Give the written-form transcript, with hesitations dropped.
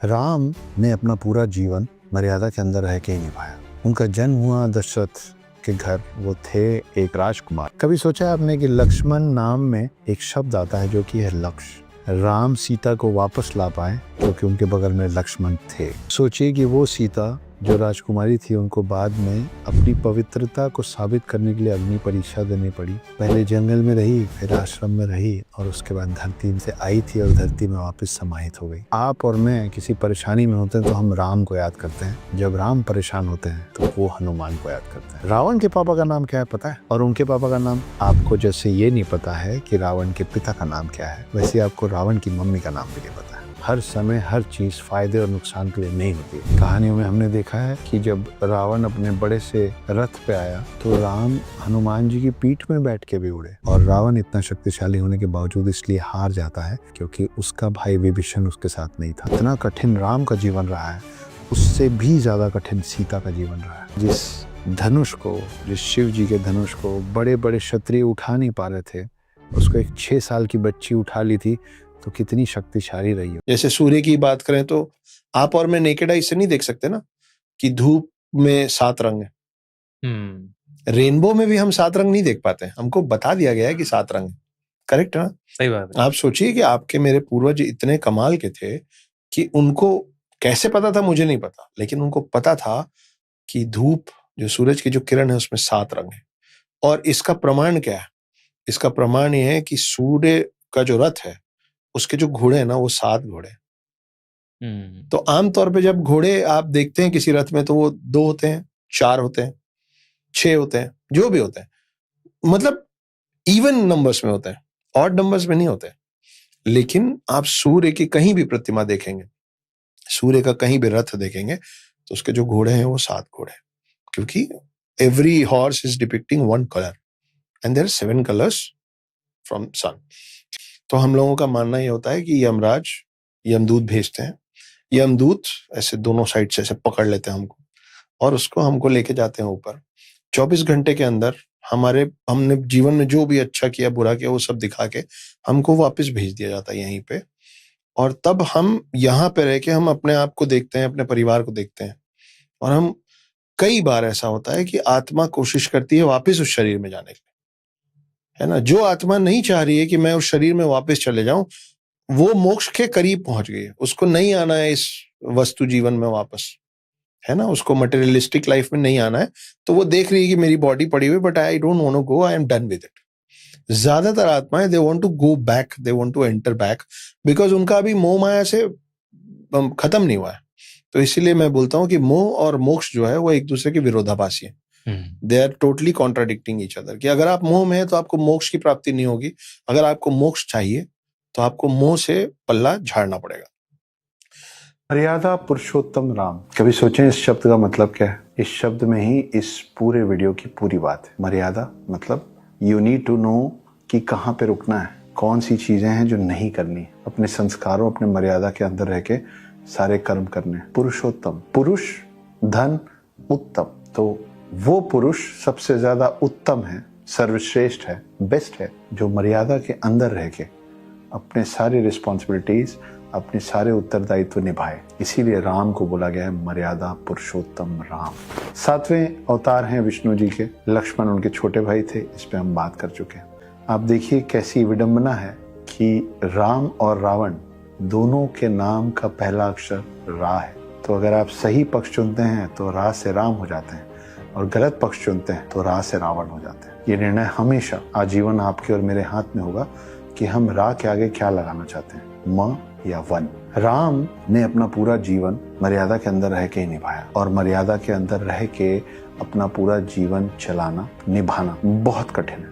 राम ने अपना पूरा जीवन मर्यादा के अंदर रह के ही निभाया। उनका जन्म हुआ दशरथ के घर, वो थे एक राजकुमार। कभी सोचा है आपने कि लक्ष्मण नाम में एक शब्द आता है जो कि है लक्ष्य। राम सीता को वापस ला पाए क्योंकि उनके बगल में लक्ष्मण थे। सोचिए कि वो सीता जो राजकुमारी थी, उनको बाद में अपनी पवित्रता को साबित करने के लिए अग्नि परीक्षा देनी पड़ी। पहले जंगल में रही, फिर आश्रम में रही और उसके बाद धरती से आई थी और धरती में वापस समाहित हो गई। आप और मैं किसी परेशानी में होते हैं तो हम राम को याद करते हैं, जब राम परेशान होते हैं तो वो हनुमान को याद करते हैं। रावण के पापा का नाम क्या है पता है? और उनके पापा का नाम? आपको जैसे ये नहीं पता है कि रावण के पिता का नाम क्या है, वैसे आपको रावण की मम्मी का नाम भी नहीं पता है। हर समय हर चीज फायदे और नुकसान के लिए नहीं होती। कहानियों में हमने देखा है कि जब रावण अपने बड़े से रथ पे आया तो राम हनुमान जी की पीठ में बैठ के भी उड़े, और रावण इतना शक्तिशाली होने के बावजूद इसलिए हार जाता है क्योंकि उसका भाई विभीषण उसके साथ नहीं था। इतना कठिन राम का जीवन रहा है, उससे भी ज्यादा कठिन सीता का जीवन रहा है। जिस धनुष को, जिस शिव जी के धनुष को बड़े बड़े क्षत्रिय उठा नहीं पा रहे थे, उसको एक 6 साल की बच्ची उठा ली थी, तो कितनी शक्तिशाली रही हो। जैसे सूर्य की बात करें तो आप और मैं नेकेड आई से नहीं देख सकते ना कि धूप में 7 रंग है। रेनबो में भी हम 7 रंग नहीं देख पाते, हमको बता दिया गया है कि 7 रंग है। करेक्ट है ना? सही बात है। आप सोचिए कि आपके मेरे पूर्वज इतने कमाल के थे कि उनको कैसे पता था मुझे नहीं पता, लेकिन उनको पता था कि धूप, जो सूरज की जो किरण है, उसमें 7 रंग है। और इसका प्रमाण क्या है? इसका प्रमाण ये है कि सूर्य का जो रथ है, उसके जो घोड़े हैं ना, वो 7 घोड़े। तो आमतौर पे जब घोड़े आप देखते हैं किसी रथ में तो वो 2 होते हैं, 4 होते हैं, 6 होते हैं, जो भी होते हैं, मतलब इवन नंबर्स में होते हैं, ऑड नंबर्स में नहीं होते। लेकिन आप सूर्य की कहीं भी प्रतिमा देखेंगे, सूर्य का कहीं भी रथ देखेंगे, तो उसके जो घोड़े हैं वो 7 घोड़े, क्योंकि every horse is depicting 1 colour and there are 7 colours from sun. तो हम लोगों का मानना ये होता है कि यमराज यमदूत भेजते हैं, यमदूत ऐसे दोनों साइड से ऐसे पकड़ लेते हैं हमको और उसको हमको लेके जाते हैं ऊपर। 24 घंटे के अंदर हमने जीवन में जो भी अच्छा किया बुरा किया वो सब दिखा के हमको वापस भेज दिया जाता है यहीं पे। और तब हम यहाँ पे रह के हम अपने आप को देखते हैं, अपने परिवार को देखते हैं, और हम कई बार ऐसा होता है कि आत्मा कोशिश करती है वापस उस शरीर में जाने की, है ना। जो आत्मा नहीं चाह रही है कि मैं उस शरीर में वापस चले जाऊं, वो मोक्ष के करीब पहुंच गई है, उसको नहीं आना है इस वस्तु जीवन में वापस, है ना। उसको मटेरियलिस्टिक लाइफ में नहीं आना है, तो वो देख रही है कि मेरी बॉडी पड़ी हुई, but I don't want to go, I am done with it. ज्यादातर आत्माएं they want to go back, they want to enter back, because उनका अभी मोह माया से खत्म नहीं हुआ है। तो इसीलिए मैं बोलता हूँ कि मोह और मोक्ष जो है वो एक दूसरे के विरोधाभासी है। They are totally contradicting each other. कि अगर आप मोह में है तो आपको मोक्ष की प्राप्ति नहीं होगी, अगर आपको मोक्ष चाहिए तो आपको मोह से पल्ला झाड़ना पड़ेगा। मर्यादा पुरुषोत्तम राम। कभी सोचें इस शब्द का मतलब क्या है? इस शब्द में ही इस पूरे वीडियो की पूरी बात है। मर्यादा मतलब यू नीड टू नो कि कहाँ पे रुकना है, कौन सी चीजें हैं जो नहीं करनी, अपने संस्कारों, अपने मर्यादा के अंदर रह के सारे कर्म करने। पुरुषोत्तम, पुरुष धन उत्तम, तो वो पुरुष सबसे ज्यादा उत्तम है, सर्वश्रेष्ठ है, बेस्ट है, जो मर्यादा के अंदर रह के अपने सारी रिस्पॉन्सिबिलिटीज, अपने सारे उत्तरदायित्व निभाए। इसीलिए राम को बोला गया है मर्यादा पुरुषोत्तम राम। 7वें अवतार हैं विष्णु जी के। लक्ष्मण उनके छोटे भाई थे, इस पे हम बात कर चुके हैं। आप देखिए कैसी विडंबना है कि राम और रावण दोनों के नाम का पहला अक्षर रा है। तो अगर आप सही पक्ष चुनते हैं तो रा से राम हो जाते हैं, और गलत पक्ष चुनते हैं तो रा से रावण हो जाते हैं। ये निर्णय हमेशा आजीवन आपके और मेरे हाथ में होगा कि हम रा के आगे क्या लगाना चाहते हैं, म या वन। राम ने अपना पूरा जीवन मर्यादा के अंदर रह के ही निभाया, और मर्यादा के अंदर रह के अपना पूरा जीवन चलाना, निभाना बहुत कठिन है।